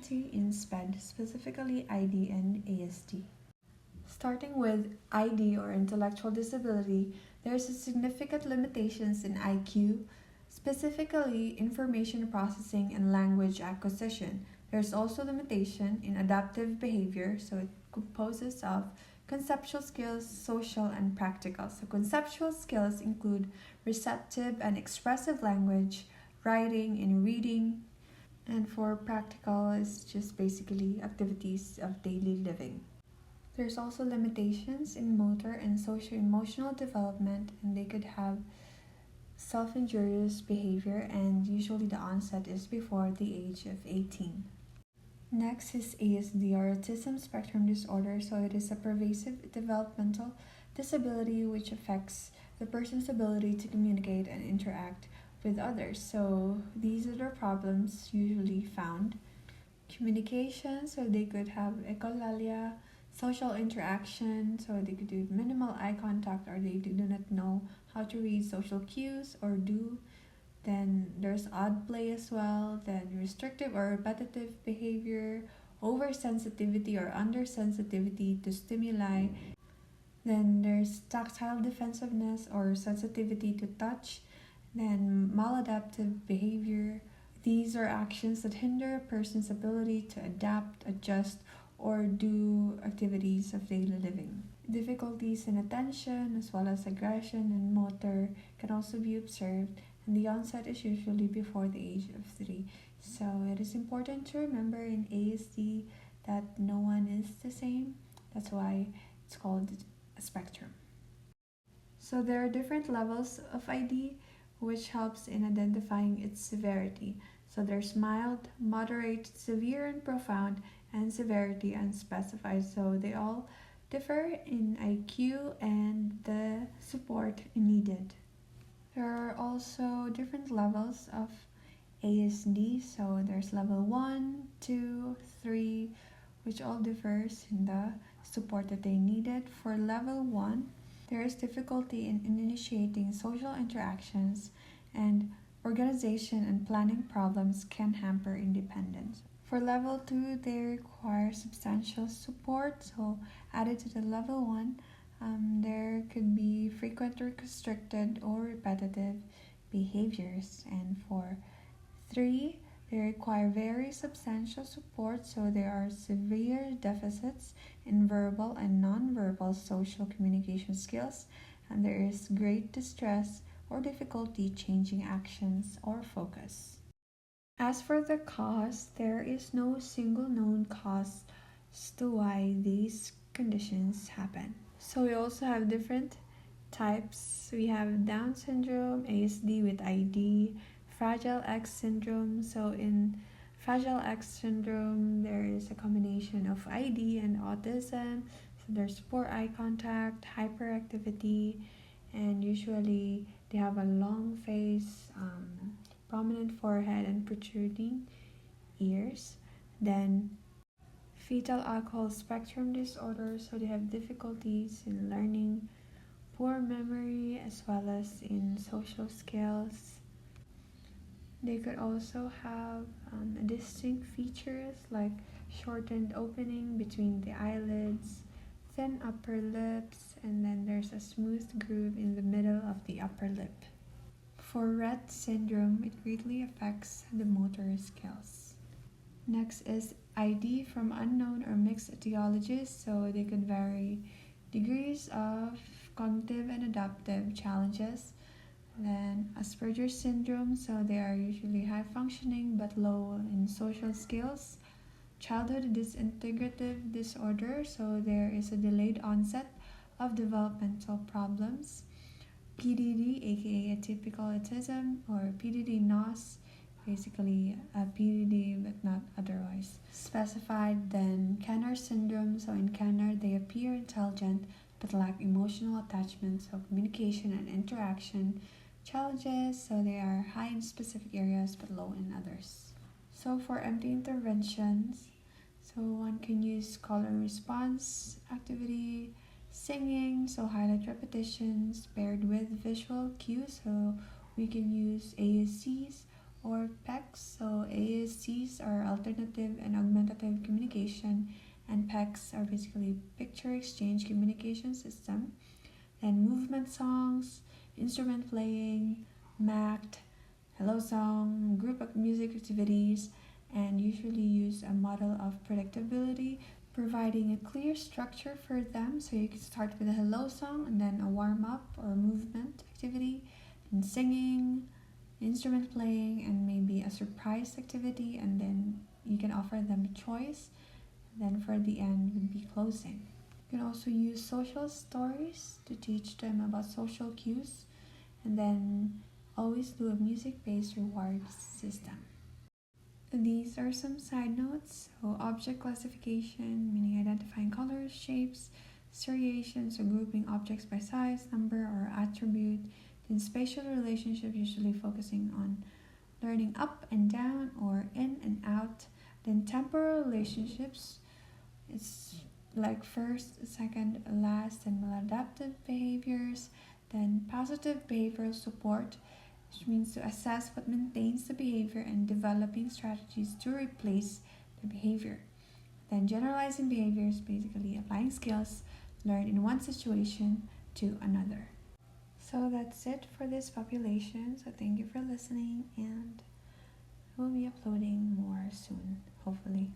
activity in SPED, specifically ID and ASD. Starting with ID or intellectual disability, there's a significant limitations in IQ, specifically information processing and language acquisition. There's also limitation in adaptive behavior, so it composes of conceptual skills, social, and practical. So conceptual skills include receptive and expressive language, writing and reading, and for practical is just basically activities of daily living. There's also limitations in motor and socio-emotional development, and they could have self-injurious behavior, and usually the onset is before the age of 18. Next is ASD or Autism Spectrum Disorder. So it is a pervasive developmental disability which affects the person's ability to communicate and interact with others. So these are the problems usually found. Communication, so they could have echolalia, social interaction, so they could do minimal eye contact or they do not know how to read social cues or do. Then there's odd play as well, then restrictive or repetitive behavior, oversensitivity or undersensitivity to stimuli. Then there's tactile defensiveness or sensitivity to touch, then maladaptive behavior. These are actions that hinder a person's ability to adapt, adjust, or do activities of daily living. Difficulties in attention as well as aggression and motor can also be observed, and the onset is usually before the age of 3. So it is important to remember in ASD that no one is the same. That's why it's called a spectrum. So there are different levels of ID which helps in identifying its severity. So there's mild, moderate, severe, and profound, and severity unspecified. So they all differ in IQ and the support needed. There are also different levels of ASD. So there's level 1, 2, 3, which all differs in the support that they needed. For level 1, there is difficulty in initiating social interactions, and organization and planning problems can hamper independence. For level 2, they require substantial support. So added to the level 1, there could be frequent restricted or repetitive behaviors. And for 3, they require very substantial support. So there are severe deficits in verbal and non-verbal social communication skills, and there is great distress or difficulty changing actions or focus. As for the cause, there is no single known cause as to why these conditions happen. So we also have different types. We have Down syndrome, ASD with ID, Fragile X syndrome. So in Fragile X syndrome, there is a combination of ID and autism. So there's poor eye contact, hyperactivity, and usually they have a long face, prominent forehead, and protruding ears. Then fetal alcohol spectrum disorder, so they have difficulties in learning, poor memory, as well as in social skills. They could also have distinct features like shortened opening between the eyelids, thin upper lips, and then there's a smooth groove in the middle of the upper lip. For Rett syndrome, it greatly affects the motor skills. Next is ID from unknown or mixed etiologies, so they could vary degrees of cognitive and adaptive challenges. Then Asperger's syndrome, so they are usually high functioning but low in social skills. Childhood disintegrative disorder, so there is a delayed onset of developmental problems. PDD, aka atypical autism, or PDD-NOS, basically a PDD but not otherwise specified. Then Kenner syndrome, so in Kenner they appear intelligent but lack emotional attachment, so communication and interaction challenges, so they are high in specific areas but low in others. So for empty interventions, so one can use call and response activity, singing, so highlight repetitions paired with visual cues, so we can use ASCs or PECs. So ASCs are alternative and augmentative communication, and PECs are basically picture exchange communication system. Then movement songs, instrument playing, MACT, hello song, group of music activities, and usually use a model of predictability, providing a clear structure for them. So you can start with a hello song and then a warm up or movement activity, then singing, instrument playing, and maybe a surprise activity, and then you can offer them a choice. Then for the end would be closing. You can also use social stories to teach them about social cues, and then always do a music-based reward system. These are some side notes. So object classification, meaning identifying colors, shapes, seriations, or grouping objects by size, number, or attribute. Then spatial relationships, usually focusing on learning up and down or in and out. Then temporal relationships, it's like first, second, last, and maladaptive behaviors. Then positive behavioral support, which means to assess what maintains the behavior and developing strategies to replace the behavior. Then generalizing behaviors, basically applying skills learned in one situation to another. So that's it for this population. So thank you for listening, and we'll be uploading more soon, hopefully.